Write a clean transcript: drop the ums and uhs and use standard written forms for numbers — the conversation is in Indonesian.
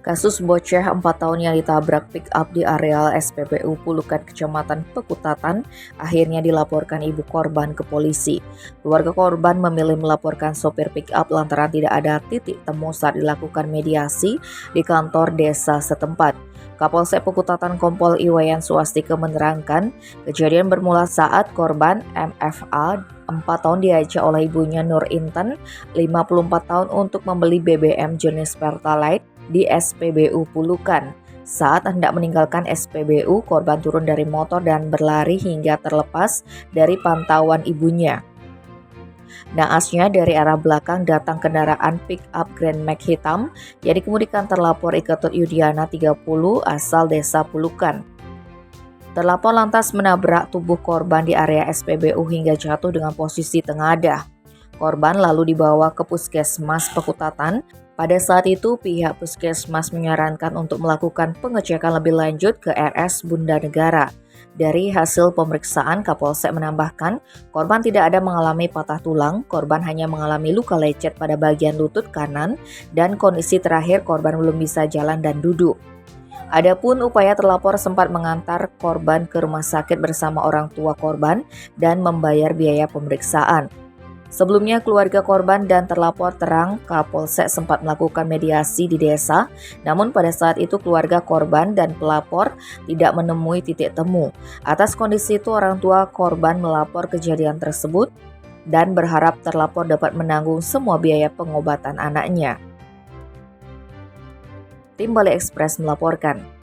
Kasus bocah 4 tahun yang ditabrak pick-up di areal SPBU Pulukan Kecamatan Pekutatan akhirnya dilaporkan ibu korban ke polisi. Keluarga korban memilih melaporkan sopir pick-up lantaran tidak ada titik temu saat dilakukan mediasi di kantor desa setempat. Kapolsek Pekutatan Kompol Iwayan Swastika menerangkan, kejadian bermula saat korban MFA 4 tahun diajak oleh ibunya Nur Intan 54 tahun untuk membeli BBM jenis Pertalite di SPBU Pulukan. Saat hendak meninggalkan SPBU, korban turun dari motor dan berlari hingga terlepas dari pantauan ibunya. Naasnya dari arah belakang datang kendaraan pick-up Grand Max hitam yang dikemudikan terlapor Iketut Yudiana 30 asal desa Pulukan. Terlapor lantas menabrak tubuh korban di area SPBU hingga jatuh dengan posisi tengadah. Korban lalu dibawa ke Puskesmas Pekutatan. Pada saat itu, pihak Puskesmas menyarankan untuk melakukan pengecekan lebih lanjut ke RS Bunda Negara. Dari hasil pemeriksaan, Kapolsek menambahkan, korban tidak ada mengalami patah tulang, korban hanya mengalami luka lecet pada bagian lutut kanan, dan kondisi terakhir korban belum bisa jalan dan duduk. Adapun upaya terlapor sempat mengantar korban ke rumah sakit bersama orang tua korban dan membayar biaya pemeriksaan. Sebelumnya keluarga korban dan terlapor terang Kapolsek sempat melakukan mediasi di desa, namun pada saat itu keluarga korban dan pelapor tidak menemui titik temu. Atas kondisi itu orang tua korban melapor kejadian tersebut dan berharap terlapor dapat menanggung semua biaya pengobatan anaknya. Tim Bali Express melaporkan.